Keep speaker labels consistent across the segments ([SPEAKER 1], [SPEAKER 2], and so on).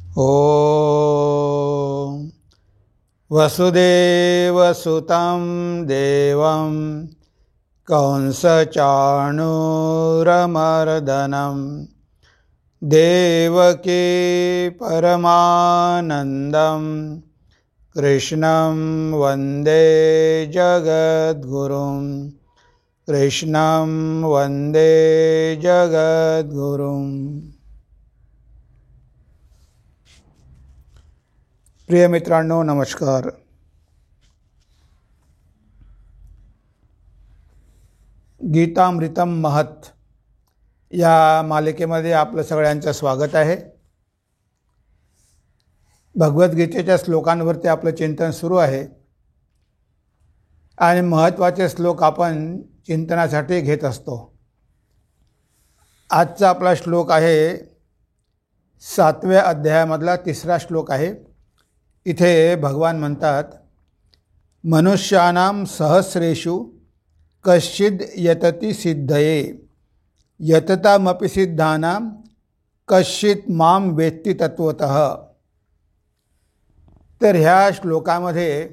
[SPEAKER 1] ॐ वसुदेवसुतं देवं कंसचाणूरमर्दनं देवकी परमानन्दं कृष्णं वन्दे जगद्गुरुं कृष्णं वन्दे जगद्गुरुं। प्रिय मित्रांनो, नमस्कार. गीतामृतम महत या मालिकेमध्ये आपलं सगळ्यांचं स्वागत आहे. भगवद्गीतेच्या श्लोकांवरती आपलं चिंतन सुरू आहे आणि महत्त्वाचे श्लोक आपण चिंतनासाठी घेत असतो. आजचा आपला श्लोक आहे 7व्या अध्यायामधला 3रा श्लोक आहे. इथे भगवान म्हणतात, मनुष्यानां सहस्रेषु कश्चिद् यतति सिद्धये यततामपि सिद्धानां कश्चित् मां वेत्ति तत्वतः. तर ह्या श्लोकामध्ये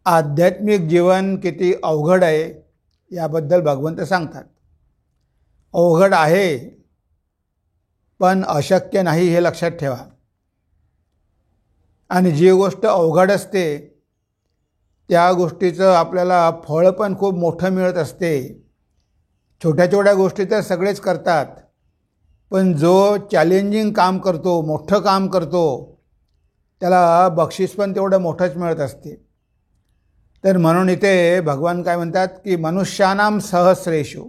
[SPEAKER 1] आध्यात्मिक जीवन किती अवघड आहे याबद्दल भगवंत सांगतात. अवघड आहे पण अशक्य नाही हे लक्षात ठेवा. आणि जी गोष्ट अवघड असते त्या गोष्टीचं आपल्याला फळ पण खूप मोठं मिळत असते. छोट्या छोट्या गोष्टी तर सगळेच करतात, पण जो चॅलेंजिंग काम करतो, मोठं काम करतो, त्याला बक्षीस पण तेवढं मोठंच मिळत असते. तर म्हणून इथे भगवान काय म्हणतात की मनुष्यानां सहस्रेषु,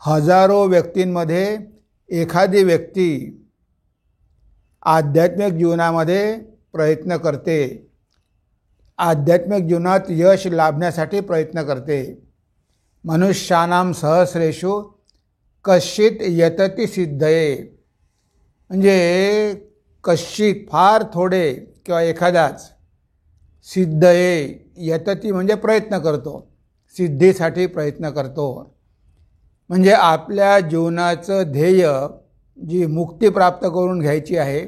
[SPEAKER 1] हजारो व्यक्तींमध्ये एखादी व्यक्ती आध्यात्मिक जीवनामध्ये प्रयत्न करते, आध्यात्मिक जीवनात यश लाभण्यासाठी प्रयत्न करते. मनुष्यानां सहस्रेषु कश्चित् यतति सिद्धये, म्हणजे कश्चित् फार थोडे किंवा एखादाच, सिद्धये यतति म्हणजे प्रयत्न करतो, सिद्धीसाठी प्रयत्न करतो. म्हणजे आपल्या जीवनाचं ध्येय, जी मुक्ती प्राप्त करून घ्यायची आहे,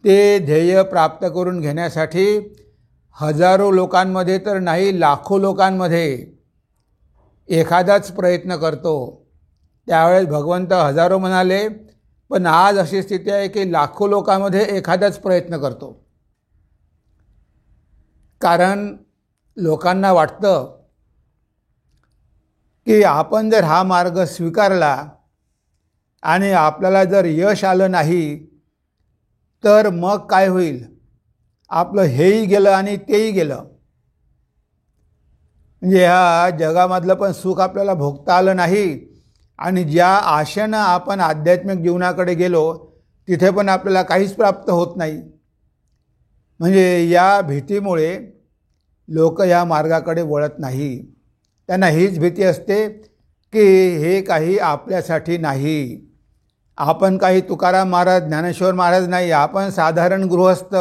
[SPEAKER 1] ते ध्येय प्राप्त करून घेण्यासाठी हजारो लोकांमध्ये तर नाही, लाखो लोकांमध्ये एखादाच प्रयत्न करतो. त्यावेळेस भगवंत हजारो म्हणाले, पण आज अशी स्थिती आहे की लाखो लोकांमध्ये एखादाच प्रयत्न करतो. कारण लोकांना वाटतं की आपण जर हा मार्ग स्वीकारला आणि आपल्याला जर यश आलं नाही तर मग काय होईल, आपलं हेही गेलं आणि तेही गेलं. म्हणजे ह्या जगामधलं पण सुख आपल्याला भोगता आलं नाही आणि ज्या आशेनं आपण आध्यात्मिक जीवनाकडे गेलो तिथे पण आपल्याला काहीच प्राप्त होत नाही. म्हणजे या भीतीमुळे लोक या मार्गाकडे वळत नाही. त्यांना हीच भीती असते की हे काही आपल्यासाठी नाही. आपण काही तुकाराम महाराज, ज्ञानेश्वर महाराज नाही, आपण साधारण गृहस्थ.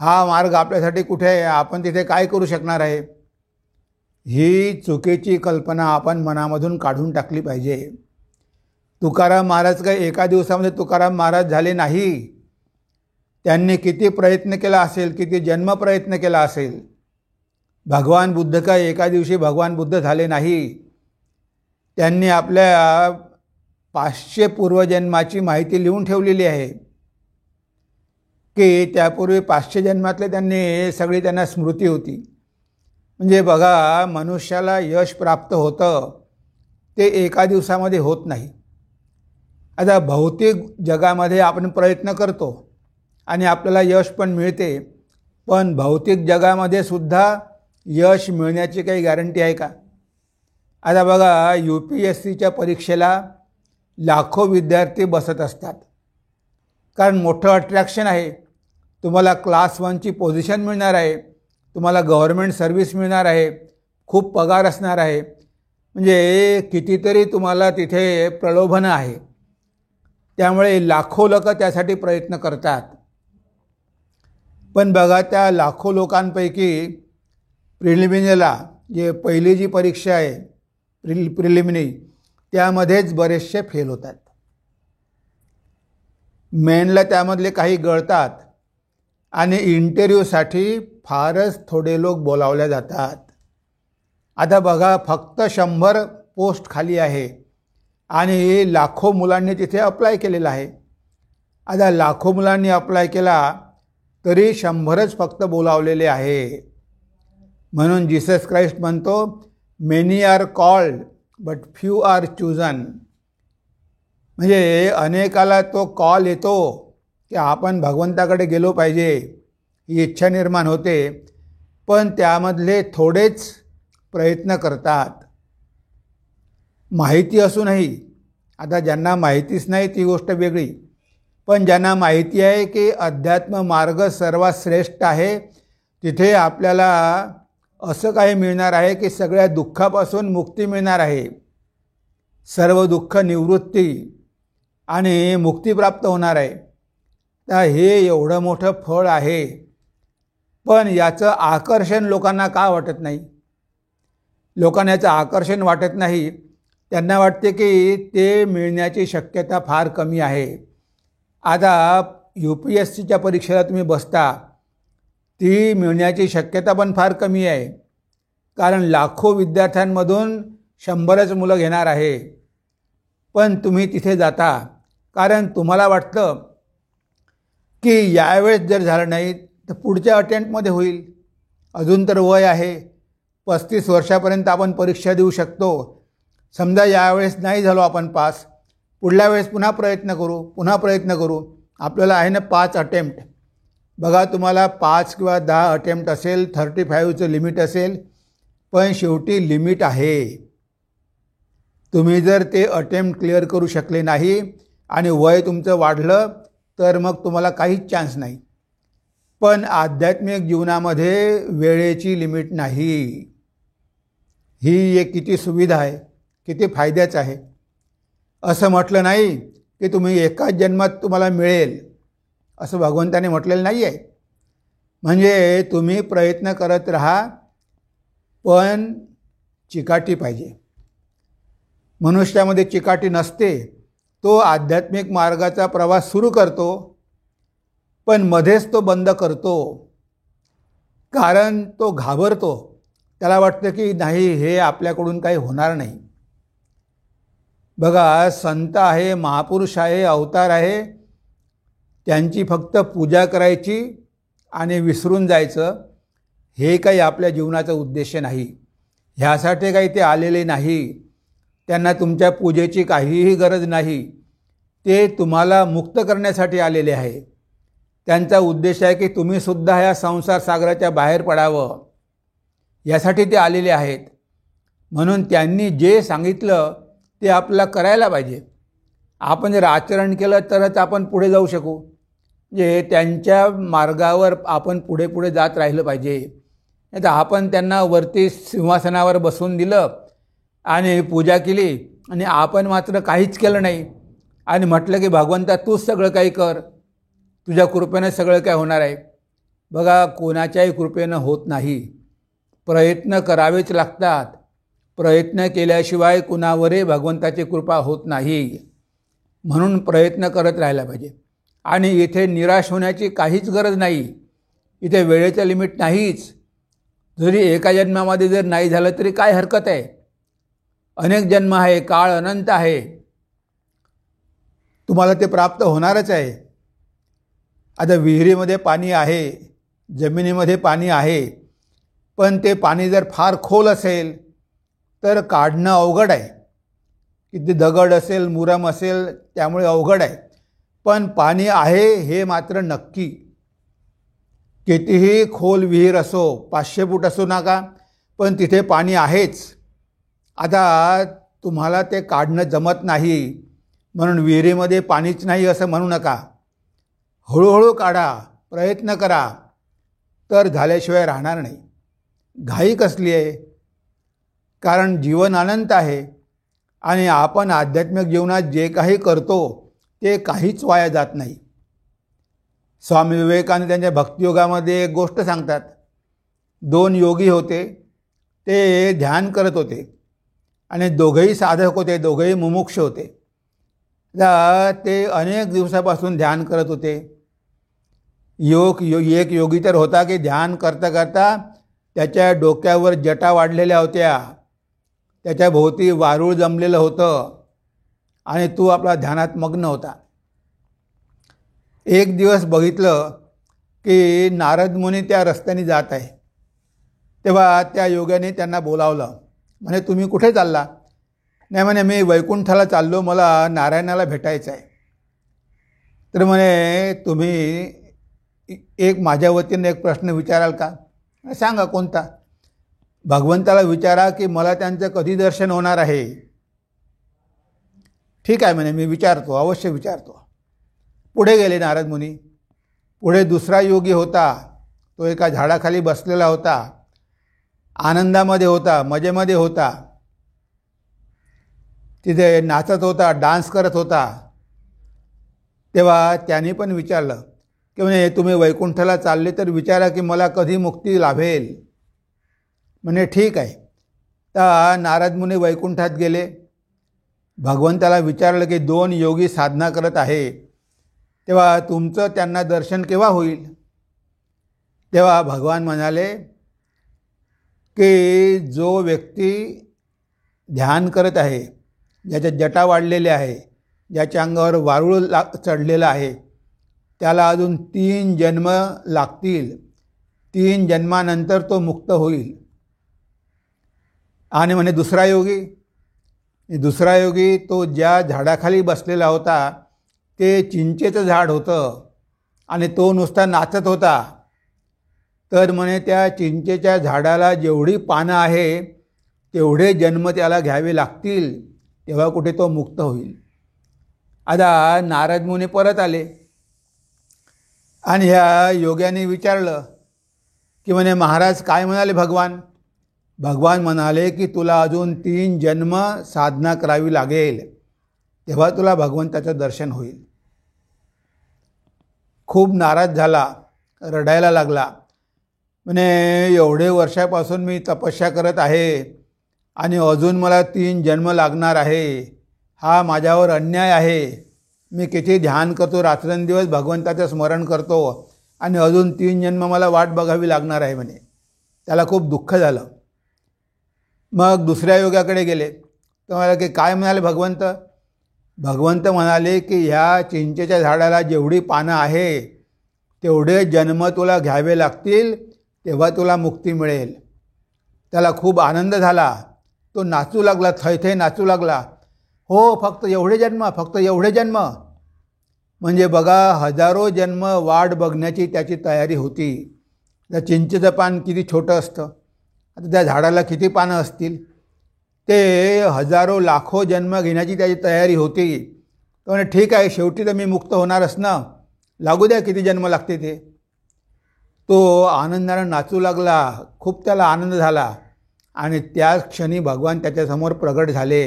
[SPEAKER 1] हा मार्ग आपल्यासाठी कुठे आहे, आपण तिथे काय करू शकणार आहे, ही चुकीची कल्पना आपण मनामधून काढून टाकली पाहिजे. तुकाराम महाराज काही एका दिवसामध्ये तुकाराम महाराज झाले नाही. त्यांनी किती प्रयत्न केला असेल, किती जन्म प्रयत्न केला असेल. भगवान बुद्ध काय एका दिवशी भगवान बुद्ध झाले नाही. त्यांनी आपल्या 500 पूर्वजन्माची माहिती लिहून ठेवलेली आहे की त्यापूर्वी 500 जन्मातले त्यांना स्मृती होती. म्हणजे बघा, मनुष्याला यश प्राप्त होतं ते एका दिवसामध्ये होत नाही. आता भौतिक जगामध्ये आपण प्रयत्न करतो आणि आपल्याला यश पण मिळते, पण भौतिक जगामध्ये सुद्धा यश मिळण्याची काही गॅरंटी आहे का? आता बघा, UPSCच्या परीक्षेला लाखो विद्यार्थी बसत असतात, कारण मोठं अट्रॅक्शन आहे. तुम्हाला क्लास 1ची पोझिशन मिळणार आहे, तुम्हाला गव्हर्नमेंट सर्व्हिस मिळणार आहे, खूप पगार असणार आहे. म्हणजे कितीतरी तुम्हाला तिथे प्रलोभनं आहे. त्यामुळे लाखो लोक त्यासाठी प्रयत्न करतात. पण बघा, त्या लाखो लोकांपैकी प्रिलिमिनरीला जे पहिली जी परीक्षा आहे प्रिलिमिनरी त्यामध्येच बरेचसे फेल होतात. मेनला त्यामधले काही गळतात आणि इंटरव्ह्यूसाठी फारच थोडे लोक बोलावले जातात. आता बघा, फक्त 100 पोस्ट खाली आहे आणि लाखो मुलांनी तिथे अप्लाय केलेला आहे. आता लाखो मुलांनी अप्लाय केला तरी 100च फक्त बोलावलेले आहे. म्हणून जीसस क्राइस्ट म्हणतो, many are called but few are chosen. म्हणजे अनेकाला तो कॉल येतो की आपण भगवंताकडे गेलो पाहिजे, ही इच्छा निर्माण होते, पण त्यामधले थोडेच प्रयत्न करतात. माहिती असूनही, आता ज्यांना माहितीच नाही ती गोष्ट वेगळी, पण ज्यांना माहिती आहे की अध्यात्म मार्ग सर्वात श्रेष्ठ आहे, तिथे आपल्याला असं काही मिळणार आहे की सगळ्या दुःखापासून मुक्ती मिळणार आहे, सर्व दुःख निवृत्ती आणि मुक्ती प्राप्त होणार आहे. तर हे एवढं मोठं फळ आहे, पण याचं आकर्षण लोकांना का वाटत नाही? लोकांना याचं आकर्षण वाटत नाही. त्यांना वाटते की ते मिळण्याची शक्यता फार कमी आहे. आता UPSCच्या परीक्षेला तुम्ही बसता, ती मिळण्याची शक्यता पण फार कमी आहे, कारण लाखो विद्यार्थ्यांमधून 100च मुलं घेणार आहे. पण तुम्ही तिथे जाता कारण तुम्हाला वाटतं की यावेळेस जर झालं नाही तर पुढच्या अटेम्प्टमध्ये होईल. अजून तर वय आहे, 35 वर्षापर्यंत आपण परीक्षा देऊ शकतो. समजा यावेळेस नाही झालो आपण पास, पुढल्या वेळेस पुन्हा प्रयत्न करू. आपल्याला आहे ना 5 अटेम्प्ट. बघा, तुम्हाला 5 किंवा 10 अटेम्प्ट असेल, 35चं लिमिट असेल, पण शेवटी लिमिट आहे. तुम्ही जर ते अटेम्प्ट क्लिअर करू शकले नाही आणि वय तुमचं वाढलं तर मग तुम्हाला काहीच चान्स नाही. पण आध्यात्मिक जीवनामध्ये वेळेची लिमिट नाही. ही एक किती सुविधा आहे, किती फायद्याचं आहे. असं म्हटलं नाही की तुम्ही एकाच जन्मात तुम्हाला मिळेल, असं भगवंताने म्हटलेलं नाही आहे. म्हणजे तुम्ही प्रयत्न करत राहा, पण चिकाटी पाहिजे. मनुष्यामध्ये चिकाटी नसते. तो आध्यात्मिक मार्गाचा प्रवास सुरू करतो, पण मध्येच तो बंद करतो, कारण तो घाबरतो. त्याला वाटतं की नाही, हे आपल्याकडून काही होणार नाही. बघा, संत आहे, महापुरुष आहे, अवतार आहे, त्यांची फक्त पूजा करायची आणि विसरून जायचं, हे काही आपल्या जीवनाचा उद्देश नाही. ह्यासाठी काही ते आलेले नाही. त्यांना तुमच्या पूजेची काहीही गरज नाही. ते तुम्हाला मुक्त करण्यासाठी आलेले आहे. त्यांचा उद्देश आहे की तुम्ही सुद्धा ह्या संसार सागराच्या बाहेर पडावं, यासाठी ते आलेले आहेत. म्हणून त्यांनी जे सांगितलं ते आपल्याला करायला पाहिजे. आपण जर आचरण केलं तरच आपण पुढे जाऊ शकू. म्हणजे त्यांच्या मार्गावर आपण पुढे पुढे जात राहिलं पाहिजे. नाही तर आपण त्यांना वरती सिंहासनावर बसवून दिलं आणि पूजा केली आणि आपण मात्र काहीच केलं नाही आणि म्हटलं की भगवंता तूच सगळं काही कर, तुझ्या कृपेनं सगळं काय होणार आहे. बघा, कोणाच्याही कृपेनं होत नाही. प्रयत्न करावेच लागतात. प्रयत्न केल्याशिवाय कुणावरही भगवंताची कृपा होत नाही. म्हणून प्रयत्न करत राहायला पाहिजे. आणि इथे निराश होण्याची काहीच गरज नाही. इथे वेळेचं लिमिट नाहीच. जरी एका जन्मामध्ये जर नाही झालं तरी काय हरकत आहे. अनेक जन्म आहे, काळ अनंत आहे, तुम्हाला ते प्राप्त होणारच आहे. आता विहिरीमध्ये पाणी आहे, जमिनीमध्ये पाणी आहे, पण ते पाणी जर फार खोल असेल तर काढणं अवघड आहे. किती दगड असेल, मुरम असेल, त्यामुळे अवघड आहे. पण पाणी आहे हे मात्र नक्की. कितीही खोल विहीर असो, 500 फूट असो नका, पण तिथे पाणी आहेच. आता तुम्हाला ते काढणं जमत नाही म्हणून विहिरीमध्ये पाणीच नाही असं म्हणू नका. हळूहळू काढा, प्रयत्न करा, तर झाल्याशिवाय राहणार नाही. घाई कसली आहे? कारण जीवन अनंत आहे आणि आपण आध्यात्मिक जीवनात जे काही करतो ते काहीच वाया जात नाही. स्वामी विवेकानंद त्यांच्या भक्तियोगामध्ये एक गोष्ट सांगतात. 2 योगी होते, ते ध्यान करत होते आणि दोघंही साधक होते, दोघंही मुमुक्ष होते. ते अनेक दिवसापासून ध्यान करत होते. एक योगी तर होता की ध्यान करता करता त्याच्या डोक्यावर जटा वाढलेल्या होत्या, त्याच्या भोवती वारूळ जमलेलं होतं आणि तो आपला ध्यानात मग्न होता. एक दिवस बघितलं की नारद मुनी त्या रस्त्याने जात आहे. तेव्हा त्या योग्याने त्यांना बोलावलं. म्हणे, तुम्ही कुठे चालला? नाही म्हणे, मी वैकुंठाला चाललो, मला नारायणाला भेटायचं आहे. तर म्हणे, तुम्ही एक माझ्या वतीने एक प्रश्न विचाराल का? सांगा, कोणता? भगवंताला विचारा की मला त्यांचं कधी दर्शन होणार आहे. ठीक आहे म्हणे, मी विचारतो, अवश्य विचारतो. पुढे गेले नारद मुनी. पुढे दुसरा योगी होता. तो एका झाडाखाली बसलेला होता, आनंदामध्ये होता, मजेमध्ये होता. तिथे नाचत होता, डान्स करत होता. तेव्हा त्यांनी पण विचारलं की म्हणे, तुम्ही वैकुंठाला चालले तर विचारा की मला कधी मुक्ती लाभेल. म्हणे, ठीक आहे. तर नारद मुनी वैकुंठात गेले. भगवंताला विचारलं की 2 योगी साधना करत आहे, तेव्हा तुमचं त्यांना दर्शन केव्हा होईल? तेव्हा भगवान म्हणाले की जो व्यक्ती ध्यान करत आहे, ज्याच्या जटा वाढलेल्या आहे, ज्याच्या अंगावर वारूळ चढलेलं आहे, त्याला अजून 3 जन्म लागतील. 3 जन्मानंतर तो मुक्त होईल. आणि म्हणे दुसरा योगी तो ज्या झाडाखाली बसलेला होता ते चिंचेचं झाड होतं आणि तो नुसता नाचत होता. तर म्हणे त्या चिंचेच्या झाडाला जेवढी पानं आहे तेवढे जन्म त्याला घ्यावे लागतील, तेव्हा कुठे तो मुक्त होईल. आता नारद मुनी परत आले आणि ह्या योग्याने विचारलं की म्हणे, महाराज काय म्हणाले भगवान? भगवान म्हणाले की तुला अजून 3 जन्म साधना करावी लागेल, तेव्हा तुला भगवंताचं दर्शन होईल. खूप नाराज झाला, रडायला लागला. म्हणे, एवढे वर्षापासून मी तपस्या करत आहे आणि अजून मला 3 जन्म लागणार आहे. हा माझ्यावर अन्याय आहे. मी किती ध्यान करतो, रात्रंदिवस भगवंताचं स्मरण करतो आणि अजून 3 जन्म मला वाट बघावी लागणार आहे म्हणे. त्याला खूप दुःख झालं. मग दुसऱ्या योगाकडे गेले. तर म्हणाले की काय म्हणाले भगवंत? भगवंत म्हणाले की ह्या चिंचेच्या झाडाला जेवढी पानं आहे तेवढे जन्म तुला घ्यावे लागतील, तेव्हा तुला मुक्ती मिळेल. त्याला खूप आनंद झाला. तो नाचू लागला, थैथै नाचू लागला. हो, फक्त एवढे जन्म, फक्त एवढे जन्म. म्हणजे बघा, हजारो जन्म वाट बघण्याची त्याची तयारी होती. त्या चिंचेचं पान किती छोटं असतं, आता त्या झाडाला किती पानं असतील? ते हजारो लाखो जन्म घेण्याची त्याची तयारी होती. तो म्हणे, ठीक आहे, शेवटी तर मी मुक्त होणारच ना, लागू द्या किती जन्म लागते ते. तो आनंदानं नाचू लागला. खूप त्याला आनंद झाला आणि त्याच क्षणी भगवान त्याच्यासमोर प्रगट झाले.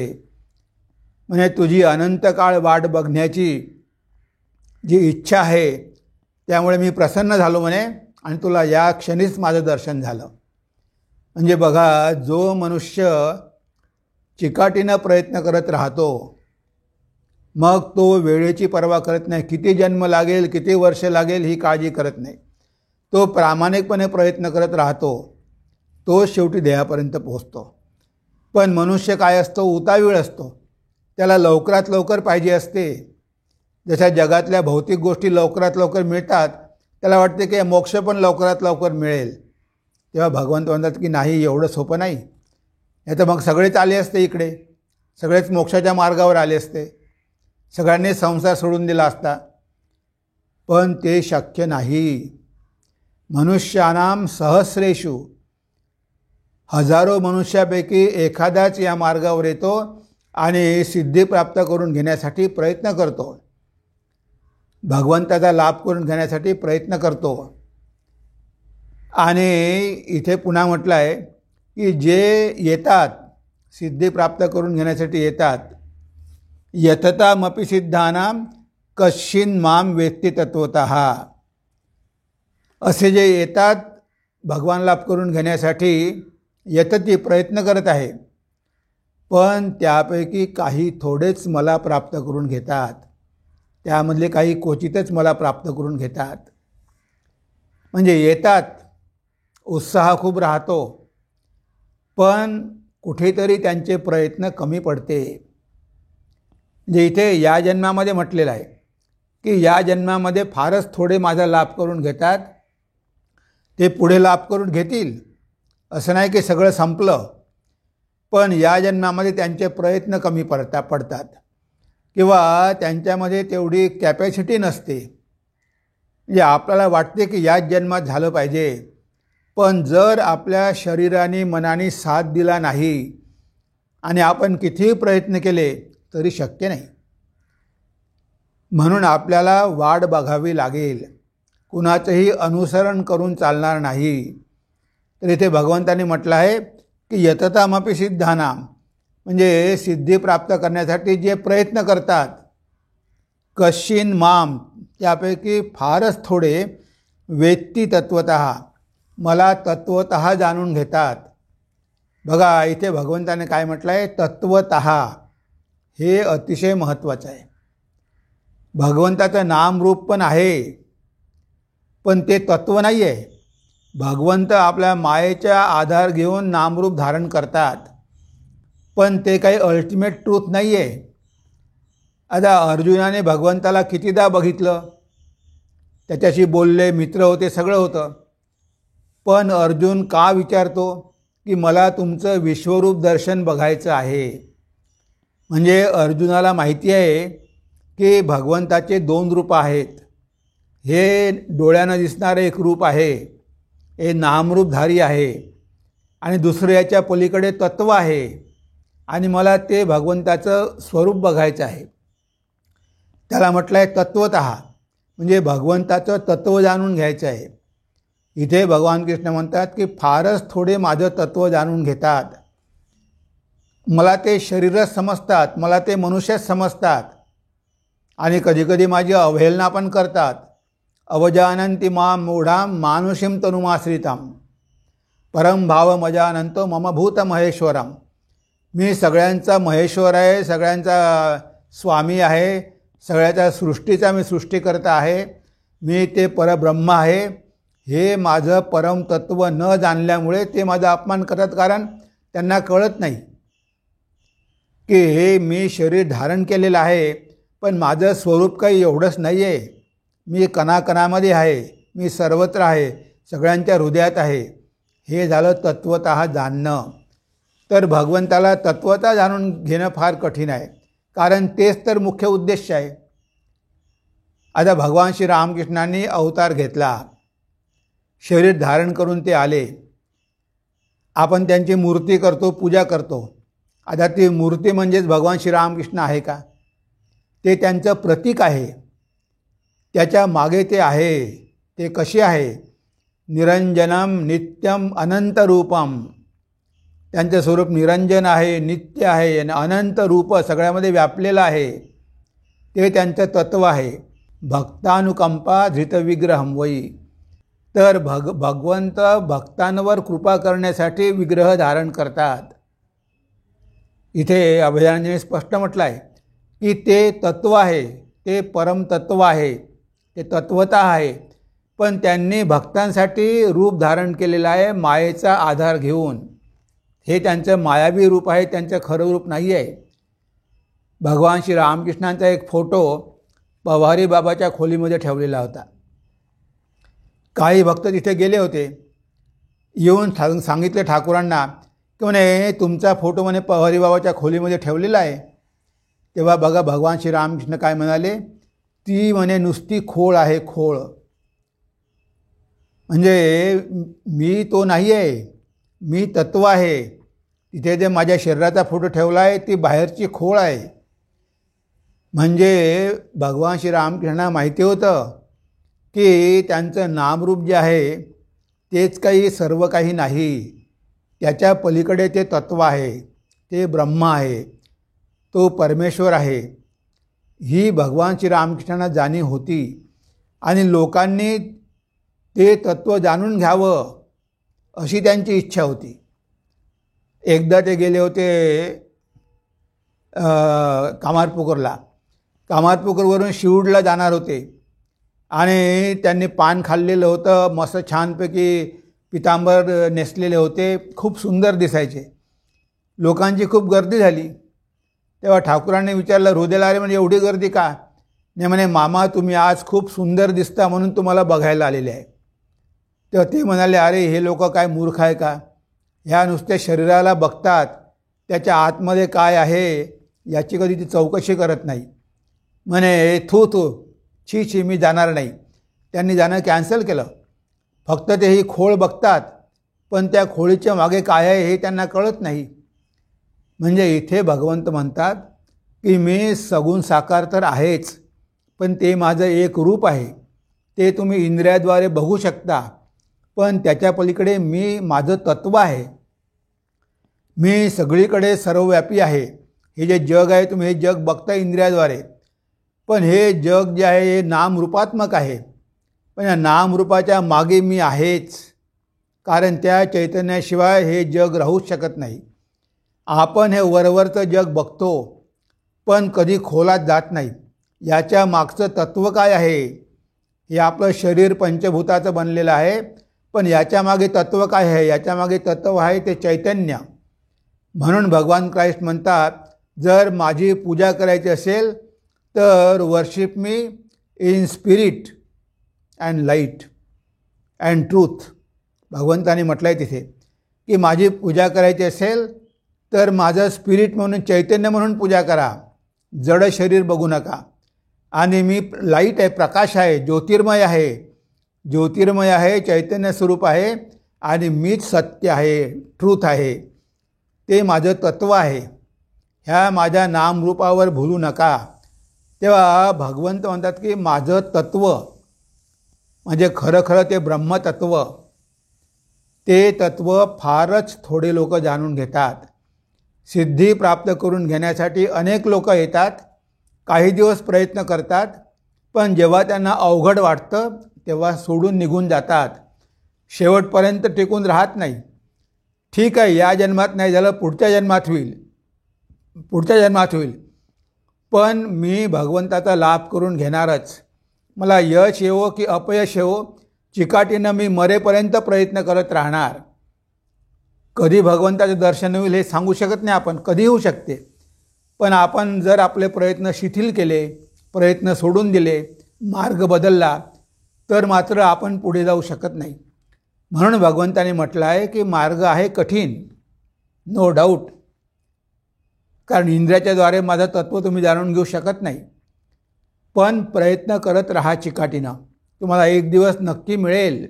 [SPEAKER 1] म्हणजे तुझी अनंत काळ वाट बघण्याची जी इच्छा आहे त्यामुळे मी प्रसन्न झालो म्हणे आणि तुला या क्षणीच माझं दर्शन झालं. म्हणजे बघा, जो मनुष्य चिकाटीनं प्रयत्न करत राहतो, मग तो वेळेची पर्वा करत नाही. किती जन्म लागेल, किती वर्ष लागेल ही काळजी करत नाही. तो प्रामाणिकपणे प्रयत्न करत राहतो, तो शेवटी ध्येयापर्यंत पोहोचतो. पण मनुष्य काय असतो? उतावीळ असतो. त्याला लवकरात लवकर पाहिजे असते. जशा जगातल्या भौतिक गोष्टी लवकरात लवकर मिळतात, त्याला वाटते की मोक्ष पण लवकरात लवकर मिळेल. तेव्हा भगवंत म्हणतात की नाही, एवढं सोपं नाही. नाही तर मग सगळेच आले असते इकडे, सगळेच मोक्षाच्या मार्गावर आले असते, सगळ्यांनी संसार सोडून दिला असता. पण ते शक्य नाही. मनुष्यानाम सहस्रेषु, हजारो मनुष्यापैकी एखादाच या मार्गावर येतो आणि सिद्धी प्राप्त करून घेण्यासाठी प्रयत्न करतो, भगवंताचा लाभ करून घेण्यासाठी प्रयत्न करतो. आणि इथे पुन्हा म्हटलं आहे की जे येतात, सिद्धी प्राप्त करून घेण्यासाठी येतात, यततामपि सिद्धानाम कश्चिन माम वेत्ति तत्वतः, असे जे येतात भगवान लाभ करून घेण्यासाठी, यतती प्रयत्न करत आहे, पण त्यापैकी काही थोडेच मला प्राप्त करून घेतात, त्यामधले काही क्वचितच मला प्राप्त करून घेतात. म्हणजे येतात, उत्साह खूप राहतो, पण कुठेतरी त्यांचे प्रयत्न कमी पडते. म्हणजे इथे या जन्मामध्ये म्हटलेलं आहे की या जन्मामध्ये फारच थोडे माझा लाभ करून घेतात, ते पुढे लाभ करून घेतील असं नाही की सगळं संपलं, पण या जन्मामध्ये त्यांचे प्रयत्न कमी पडतात किंवा त्यांच्यामध्ये तेवढी कॅपॅसिटी नसते. म्हणजे आपल्याला वाटते की याच जन्मात झालं पाहिजे, पण जर आपल्या शरीराने मनाने साथ दिला नाही आणि आपण कितीही प्रयत्न केले तरी शक्य नाही. म्हणून आपल्याला वाट बघावी लागेल, कुणाचंही अनुसरण करून चालणार नाही. तर इथे भगवंतांनी म्हटलं आहे की यततामपि सिद्धानाम, म्हणजे सिद्धी प्राप्त करण्यासाठी जे प्रयत्न करतात, कश्चिन माम, त्यापैकी फारच थोडे वेत्ती तत्वतः, मला तत्वतः जाणून घेतात. बघा इथे भगवंताने काय म्हटलं आहे, तत्वतः. हे अतिशय महत्त्वाचं आहे. भगवंताचं नामरूप पण आहे, पण ते तत्व नाही आहे. भगवंत आपल्या मायेचा आधार घेऊन नामरूप धारण करतात, पण ते काही अल्टिमेट ट्रूथ नाही आहे. आता अर्जुनाने भगवंताला कितीदा बघितलं, त्याच्याशी बोलले, मित्र होते, सगळं होतं, पण अर्जुन का विचारतो की मला तुमचं विश्वरूप दर्शन बघायचं आहे. म्हणजे अर्जुनाला माहिती आहे की भगवंताचे 2 रूप आहेत. हे डोळ्यानं दिसणारं एक रूप आहे, हे नामरूपधारी आहे, आणि दुसरं याच्या पलीकडे तत्व आहे, आणि मला ते भगवंताचं स्वरूप बघायचं आहे. त्याला म्हटलं आहे तत्वतः, म्हणजे भगवंताचं तत्व जाणून घ्यायचं आहे. इथे भगवान कृष्ण म्हणतात की फारच थोडे माझं तत्व जाणून घेतात. मला ते शरीरच समजतात, मला ते मनुष्यच समजतात, आणि कधीकधी माझी अवहेलना पण करतात. अवजानन्ति मां मूढां मानुषीं तनुमाश्रितां परम भाव मजानंतो मम भूत महेश्वरम. मी सगळ्यांचा महेश्वर आहे, सगळ्यांचा स्वामी आहे, सगळ्याच्या सृष्टीचा मी सृष्टीकर्ता आहे, मी ते परब्रह्म आहे. हे माझं परम तत्व न जाणल्यामुळे ते माझा अपमान करतात, कारण त्यांना कळत नाही की हे मी शरीर धारण केलेलं आहे, पण माझं स्वरूप काही एवढंच नाही आहे. मी कणाकणामध्ये आहे, मी सर्वत्र आहे, सगळ्यांच्या हृदयात आहे. हे झालं तत्वतः जाणणं. तर भगवंताला तत्वतः जाणून घेणं फार कठीण आहे, कारण तेच तर मुख्य उद्देश आहे. आता भगवान श्री रामकृष्णांनी अवतार घेतला, शरीर धारण करून ते आले. आपण त्यांची मूर्ती करतो, पूजा करतो. आता ती मूर्ती म्हणजेच भगवान श्री रामकृष्ण आहे का? ते त्यांचं प्रतीक आहे. त्याच्या मागे ते आहे. ते कसे आहे? निरंजनम नित्यम अनंत रूपम. त्यांचं स्वरूप निरंजन आहे, नित्य आहे, आणि अनंत रूप सगळ्यामध्ये व्यापलेलं आहे. ते त्यांचं तत्व आहे. भक्तानुकंपा धृतविग्रहम वै. तर भगवंत भक्तांवर कृपा करण्यासाठी विग्रह धारण करतात. इथे अभयांजनी स्पष्ट म्हटलं आहे की ते तत्व आहे, ते परमतत्व आहे, ते तत्वतः आहे, पण त्यांनी भक्तांसाठी रूप धारण केलेलं आहे मायेचा आधार घेऊन. हे त्यांचं मायावी रूप आहे, त्यांचं खरं रूप नाही आहे. भगवान श्री रामकृष्णांचा एक फोटो पवारी बाबाच्या खोलीमध्ये ठेवलेला होता. काही भक्त तिथे गेले होते, येऊन सांगितले ठाकूरांना की म्हणे तुमचा फोटो म्हणे पवारी बाबाच्या खोलीमध्ये ठेवलेला आहे. तेव्हा बघा भगवान श्री रामकृष्ण काय म्हणाले, ती म्हणे नुसती खोळ आहे, खोळ. म्हणजे मी तो नाही आहे, मी तत्व आहे. तिथे जे माझ्या शरीराचा फोटो ठेवला आहे ती बाहेरची खोळ आहे. म्हणजे भगवान श्री रामकृष्णांना माहिती होतं की त्यांचं नामरूप जे आहे तेच काही सर्व काही नाही. त्याच्या पलीकडे ते तत्व आहे, ते ब्रह्म आहे, तो परमेश्वर आहे. ही भगवान श्री रामकृष्णांना जाणीव होती, आणि लोकांनी ते तत्व जाणून घ्यावं अशी त्यांची इच्छा होती. एकदा ते गेले होते कामारपुकरवरून शिवडला जाणार होते आणि त्यांनी पान खाल्लेलं होतं, मस्त छानपैकी पितांबर नेसलेले होते, खूप सुंदर दिसायचे. लोकांची खूप गर्दी झाली. तेव्हा ठाकूरांनी विचारलं, हृदयाला अरे म्हणजे एवढी गर्दी का? नाही म्हणे, मामा तुम्ही आज खूप सुंदर दिसता म्हणून तुम्हाला बघायला आलेले आहे. तेव्हा ते म्हणाले, अरे हे लोक काय मूर्ख आहे का? ह्या नुसत्या शरीराला बघतात, त्याच्या आतमध्ये काय आहे याची कधी ती चौकशी करत नाही. म्हणे थू छी छी मी जाणार नाही. त्यांनी जाणं कॅन्सल केलं. फक्त ते ही खोळ बघतात, पण त्या खोळीच्या मागे काय आहे हे त्यांना कळत नाही. म्हणजे इथे भगवंत म्हणतात की मी सगुण साकार तर आहेच, पण ते माझं एक रूप आहे. ते तुम्ही इंद्रियाद्वारे बघू शकता, पण त्याच्या पलीकडे मी माझं तत्व आहे. मी सगळीकडे सर्वव्यापी आहे. हे जे जग आहे तुम्ही हे जग बघता इंद्रियाद्वारे, पण हे जग जे आहे हे नामरूपात्मक आहे. पण या नामरूपाच्या मागे मी आहेच, कारण त्या चैतन्याशिवाय हे जग राहूच शकत नाही. आपण हे वरवरचं जग बघतो, पण कधी खोलात जात नाही. याच्या मागचं तत्व काय आहे? हे आपलं शरीर पंचभूताचं बनलेलं आहे, पण याच्या मागे तत्व काय आहे? याच्या मागे तत्व आहे ते चैतन्य. म्हणून भगवान क्राइस्ट म्हणतात, जर माझी पूजा करायची असेल तर worship me in spirit and light and truth. भगवंताने म्हटलं आहे तिथे की माझी पूजा करायची असेल तर माझं स्पिरिट म्हणून, चैतन्य म्हणून पूजा करा, जड शरीर बघू नका. आणि मी लाईट आहे, प्रकाश आहे, ज्योतिर्मय आहे, चैतन्य स्वरूप आहे, आणि मीच सत्य आहे, ट्रूथ आहे, ते माझं तत्व आहे. ह्या माझ्या नामरूपावर भुलू नका. तेव्हा भगवंत म्हणतात की माझं तत्व म्हणजे खरं ते ब्रह्मतत्व, ते तत्व फारच थोडे लोक जाणून घेतात. सिद्धी प्राप्त करून घेण्यासाठी अनेक लोक येतात, काही दिवस प्रयत्न करतात, पण जेव्हा त्यांना अवघड वाटतं तेव्हा सोडून निघून जातात. शेवटपर्यंत टिकून राहत नाही. ठीक आहे, या जन्मात नाही झालं, पुढच्या जन्मात होईल, पण मी भगवंताचा लाभ करून घेणारच. मला यश येवो की अपयश येवो, चिकाटीनं मी मरेपर्यंत प्रयत्न करत राहणार. कधी भगवंताचे दर्शन होईल हे सांगू शकत नाही आपण, कधी होऊ शकते. पण आपण जर आपले प्रयत्न शिथिल केले, प्रयत्न सोडून दिले, मार्ग बदलला, तर मात्र आपण पुढे जाऊ शकत नाही. म्हणून भगवंताने म्हटलं आहे की मार्ग आहे कठीण, नो डाऊट, कारण इंद्रियाच्याद्वारे माझं तत्व तुम्ही जाणून घेऊ शकत नाही. पण प्रयत्न करत राहा चिकाटीनं, तुम्हाला एक दिवस नक्की मिळेल.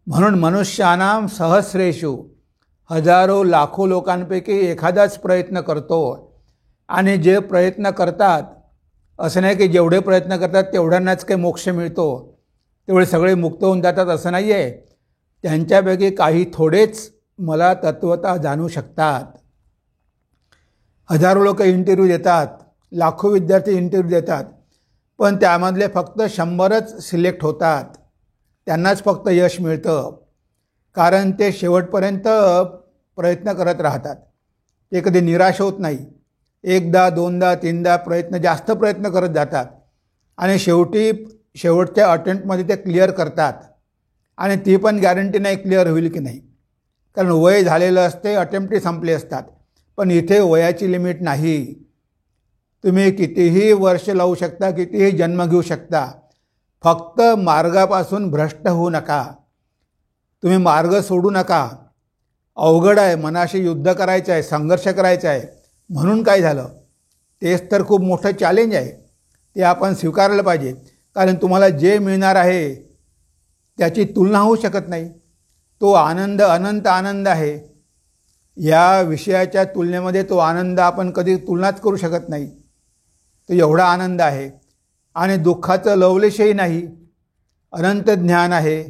[SPEAKER 1] म्हणून मनुष्यानां सहस्रेषु, हजारो लाखो लोकांपैकी एखादाच प्रयत्न करतो. आणि जे प्रयत्न करतात, असं नाही की जेवढे प्रयत्न करतात तेवढ्यांनाच काही मोक्ष मिळतो, तेवढे सगळे मुक्त होऊन जातात असं नाही आहे. त्यांच्यापैकी काही थोडेच मला तत्वता जाणू शकतात. हजारो लोक इंटरव्ह्यू देतात, लाखो विद्यार्थी इंटरव्ह्यू देतात, पण त्यामधले फक्त 100च सिलेक्ट होतात. त्यांनाच फक्त यश मिळतं, कारण ते शेवटपर्यंत प्रयत्न करत राहतात. ते कधी निराश होत नाही. एकदा दोनदा तीनदा जास्त प्रयत्न करत जातात आणि शेवटच्या अटेम्प्टमध्ये ते क्लिअर करतात. आणि ती पण गॅरंटी नाही क्लिअर होईल की नाही, कारण वय झालेलं असते, अटेम्प्टही संपले असतात. पण इथे वयाची लिमिट नाही. तुम्ही कितीही वर्ष लावू शकता, कितीही जन्म घेऊ शकता, फक्त मार्गापासून भ्रष्ट होऊ नका. तुम्ही मार्ग सोडू नका. अवघड आहे, मनाशी युद्ध करायचं आहे, संघर्ष करायचा आहे, म्हणून काय झालं, तेच तर खूप मोठं चॅलेंज आहे. ते आपण स्वीकारलं पाहिजे, कारण तुम्हाला जे मिळणार आहे त्याची तुलना होऊ शकत नाही. तो आनंद अनंत आनंद आहे. या विषयाच्या तुलनेमध्ये तो आनंद आपण कधी तुलनाच करू शकत नाही. तो एवढा आनंद आहे आणि दुःखाचं लवलेशही नाही. अनंत ज्ञान आहे,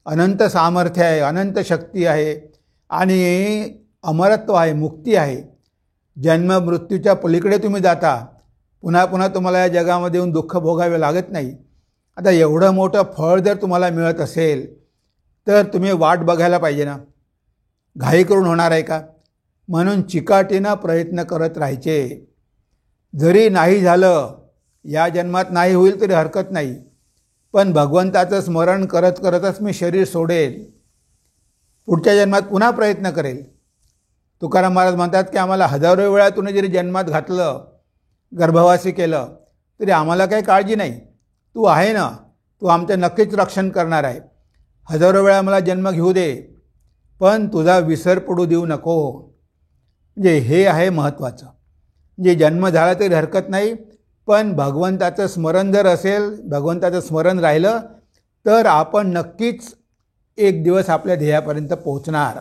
[SPEAKER 1] अनंत सामर्थ्य आहे, अनंत शक्ती आहे आणि अमरत्व आहे, मुक्ती आहे. जन्म मृत्यूच्या पलीकडे तुम्ही जाता, पुन्हा पुन्हा तुम्हाला या जगामध्ये येऊन दुःख भोगावे लागत नाही. आता एवढं मोठं फळ जर तुम्हाला मिळत असेल तर तुम्ही वाट बघायला पाहिजे ना. घाई करून होणार आहे का? म्हणून चिकाटीनं प्रयत्न करत राहायचे. जरी नाही झालं, या जन्मात नाही होईल तरी हरकत नाही, पण भगवंताचं स्मरण करत करतच मी शरीर सोडेल, पुढच्या जन्मात पुन्हा प्रयत्न करेल. तुकाराम महाराज म्हणतात की आम्हाला हजारो वेळा तुम्ही जरी जन्मात घातलं, गर्भवासी केलं, तरी आम्हाला काही काळजी नाही. तू आहे ना, तू आमचं नक्कीच रक्षण करणार आहे. हजारो वेळा मला जन्म घेऊ दे, पण तुझा विसर पडू देऊ नको. म्हणजे हे आहे महत्त्वाचं. म्हणजे जन्म झाला तरी हरकत नाही, पण भगवंताचं स्मरण जर असेल, भगवंताचं स्मरण राहिलं, तर आपण नक्कीच एक दिवस आपल्या ध्येयापर्यंत पोहोचणार.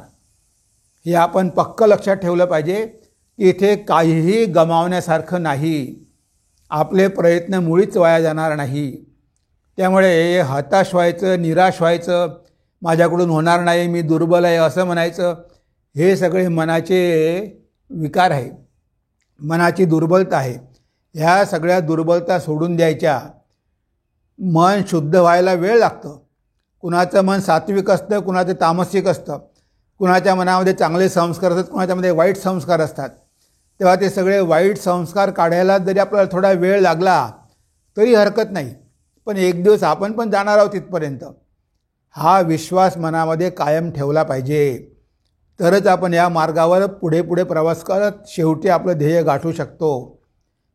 [SPEAKER 1] हे आपण पक्कं लक्षात ठेवलं पाहिजे. इथे काहीही गमावण्यासारखं नाही. आपले प्रयत्न मुळीच वाया जाणार नाही. त्यामुळे हताश व्हायचं, निराश व्हायचं, माझ्याकडून होणार नाही, मी दुर्बल आहे असं म्हणायचं, हे सगळे मनाचे विकार आहे, मनाची दुर्बलता आहे. ह्या सगळ्या दुर्बलता सोडून द्यायच्या. मन शुद्ध व्हायला वेळ लागतं. कुणाचं मन सात्विक असतं, कुणाचं तामसिक असतं, कुणाच्या मनामध्ये चांगले संस्कार असतात, कुणाच्यामध्ये वाईट संस्कार असतात. तेव्हा ते सगळे वाईट संस्कार काढायला जरी आपल्याला थोडा वेळ लागला तरी हरकत नाही, पण एक दिवस आपण पण जाणार आहोत तिथपर्यंत. हा विश्वास मनामध्ये कायम ठेवला पाहिजे, तरच आपण या मार्गावर पुढे पुढे प्रवास करत शेवटी आपलं ध्येय गाठू शकतो.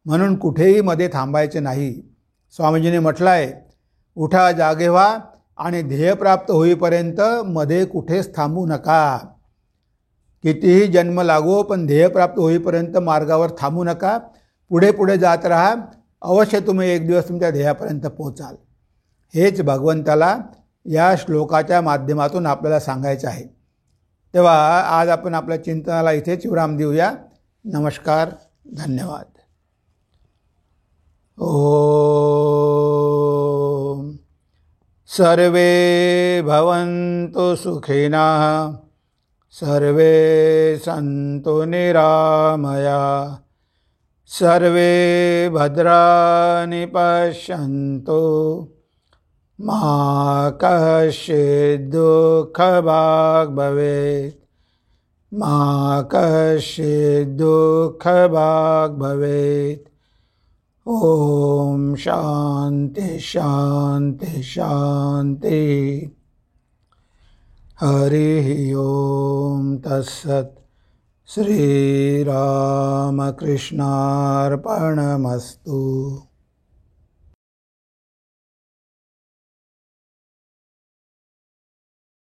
[SPEAKER 1] म्हणून कुठेही मध्ये थांबायचे नाही. स्वामीजीने म्हटलं आहे, उठा, जागे व्हा आणि ध्येय प्राप्त होईपर्यंत मध्ये कुठेच थांबू नका. कितीही जन्म लागो, पण ध्येय प्राप्त होईपर्यंत मार्गावर थांबू नका. पुढे पुढे जात राहा. अवश्य तुम्ही एक दिवस तुमच्या ध्येयापर्यंत पोहोचाल. हेच भगवंताला या श्लोकाच्या माध्यमातून आपल्याला सांगायचं आहे. तेव्हा आज आपण आपल्या चिंतनाला इथेच विराम देऊया. नमस्कार, धन्यवाद. ओम सर्वे भवन्तु सुखिनः, सर्वे सन्तु निरामया, सर्वे भद्राणि पश्यन्तु, मा कश्चित् दुःखभाग् भवेत्, मा कश्चित् दुःखभाग् भवेत्. ओम शांति शांति शांति. हरि ओम तत्सत्. श्री रामकृष्णार्पणमस्तु.